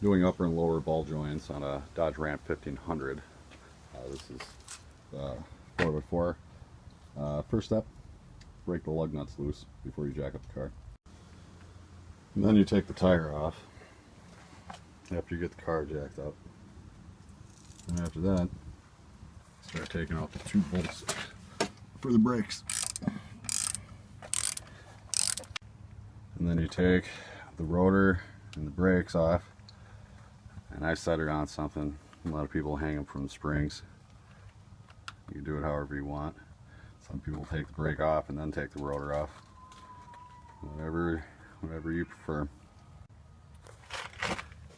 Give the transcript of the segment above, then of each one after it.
doing upper and lower ball joints on a Dodge Ram 1500. This is 4x4. First step, break the lug nuts loose before you jack up the car. And then you take the tire off after you get the car jacked up. And after that, start taking out the 2 bolts for the brakes. And then you take the rotor and the brakes off, and I set it on something. A lot of people hang them from the springs. You can do it however you want. Some people take the brake off and then take the rotor off. Whatever you prefer.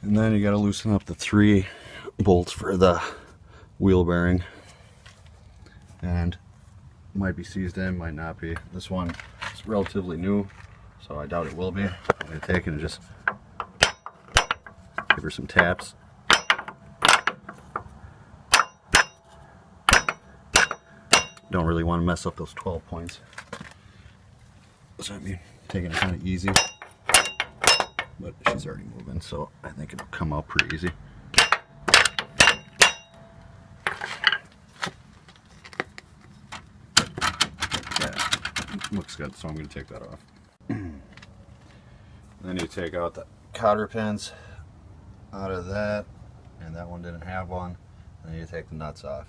And then you got to loosen up the 3 bolts for the wheel bearing. And might be seized in, might not be. This one is relatively new, so I doubt it will be. I'm going to take it and just give her some taps. Don't really want to mess up those 12 points. So I mean, taking it kind of easy. But she's already moving, so I think it'll come out pretty easy. Yeah, looks good, so I'm going to take that off. Then you take out the cotter pins out of that, and that one didn't have one. And then you take the nuts off.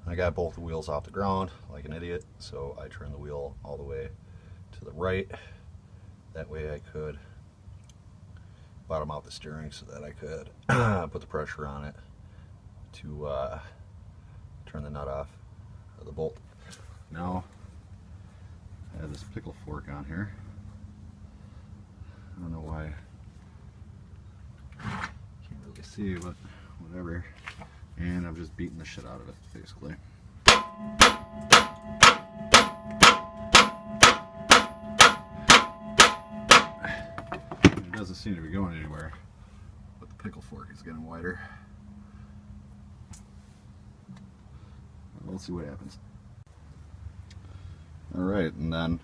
I got both the wheels off the ground like an idiot, so I turned the wheel all the way to the right. That way I could bottom out the steering so that I could put the pressure on it to turn the nut off of the bolt. Now I have this pickle fork on here. I don't know why, can't really see, but whatever. And I'm just beating the shit out of it, basically. It doesn't seem to be going anywhere, but the pickle fork is getting wider. We'll see what happens. Alright, and then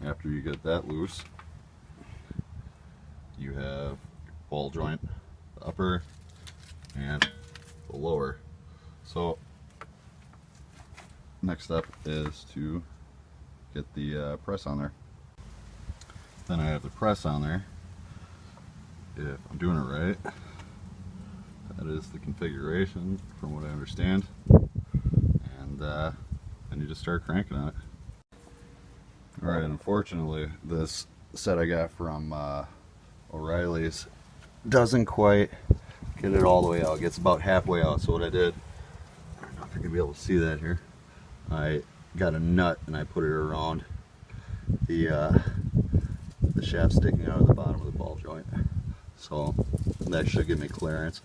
after you get that loose, you have your ball joint, the upper and the lower. So next step is to get the press on there. Then I have the press on there. If I'm doing it right, that is the configuration from what I understand, and then you just start cranking on it. Alright, unfortunately this set I got from O'Reilly's doesn't quite get it all the way out. It gets about halfway out. So what I did, I don't know if you're gonna be able to see that here, I got a nut and I put it around the shaft sticking out of the bottom of the ball joint. So that should give me clearance.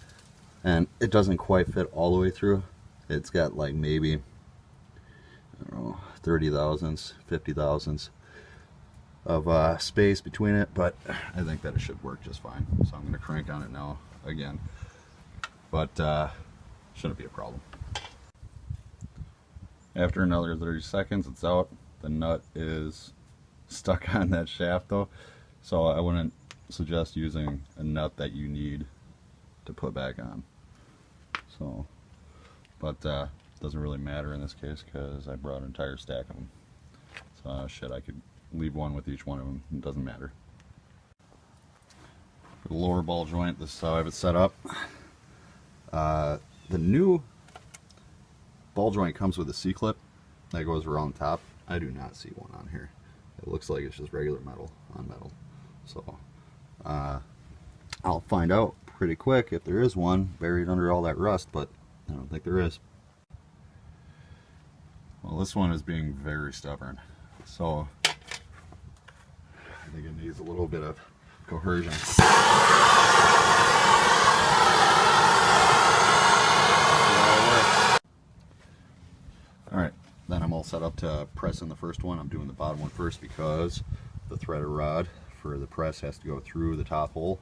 And it doesn't quite fit all the way through. It's got like maybe, I don't know, 30 thousandths, 50 thousandths of space between it, but I think that it should work just fine. So I'm going to crank on it now again, but shouldn't be a problem. After another 30 seconds, it's out. The nut is stuck on that shaft though, so I wouldn't suggest using a nut that you need to put back on. So, but doesn't really matter in this case because I brought an entire stack of them. So shit, I could leave one with each one of them. It doesn't matter. For the lower ball joint, this is how I have it set up. The new ball joint comes with a C-clip that goes around the top. I do not see one on here. It looks like it's just regular metal on metal. So I'll find out pretty quick if there is one buried under all that rust, but I don't think there is. Well, this one is being very stubborn, so I think it needs a little bit of coercion. Alright, then I'm all set up to press in the first one. I'm doing the bottom one first because the threaded rod for the press has to go through the top hole.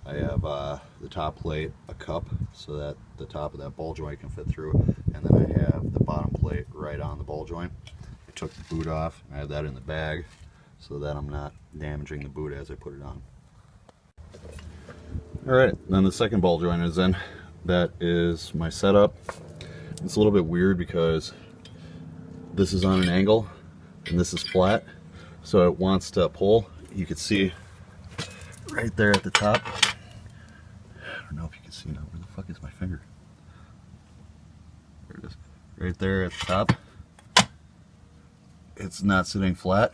I have the top plate a cup so that the top of that ball joint can fit through, and then I have the bottom plate right on the ball joint. I took the boot off, and I have that in the bag so that I'm not damaging the boot as I put it on. Alright, then the second ball joint is in. That is my setup. It's a little bit weird because this is on an angle and this is flat, so it wants to pull. You can see right there at the top. I don't know if you can see now. Where the fuck is my finger? There it is. Right there at the top. It's not sitting flat.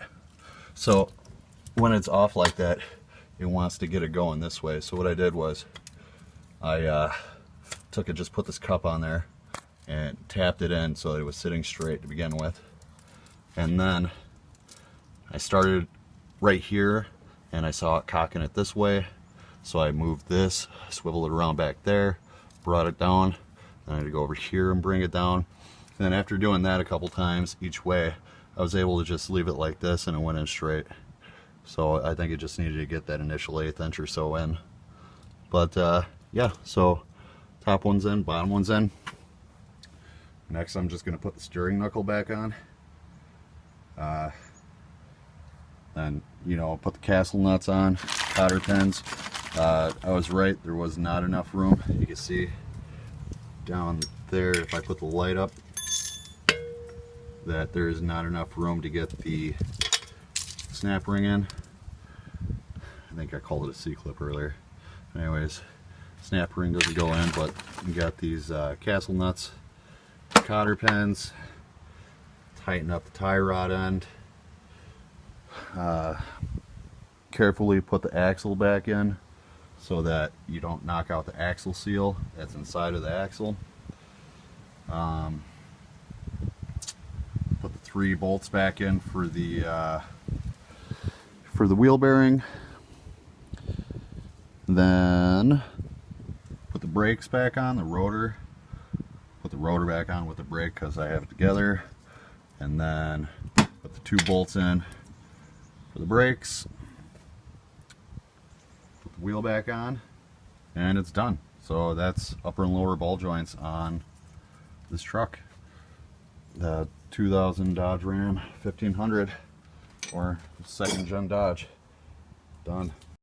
So when it's off like that, it wants to get it going this way. So what I did was I just put this cup on there and tapped it in so that it was sitting straight to begin with. And then I started right here and I saw it cocking it this way. So I moved this, swiveled it around back there, brought it down. Then I had to go over here and bring it down. And then after doing that a couple times each way, I was able to just leave it like this and it went in straight. So I think it just needed to get that initial 1/8 inch or so in. But yeah, so top one's in, bottom one's in. Next I'm just going to put the steering knuckle back on. Then, you know, put the castle nuts on, cotter pins. I was right, there was not enough room. You can see down there, if I put the light up, that there is not enough room to get the snap ring in. I think I called it a C-clip earlier. Anyways, snap ring doesn't go in, but you got these castle nuts, cotter pins, tighten up the tie rod end, carefully put the axle back in so that you don't knock out the axle seal that's inside of the axle. Put the 3 bolts back in for the wheel bearing. Then put the brakes back on, the rotor. Put the rotor back on with the brake because I have it together. And then put the 2 bolts in for the brakes. Put the wheel back on, and it's done. So that's upper and lower ball joints on this truck. The 2000 Dodge Ram 1500, or 2nd gen Dodge. Done.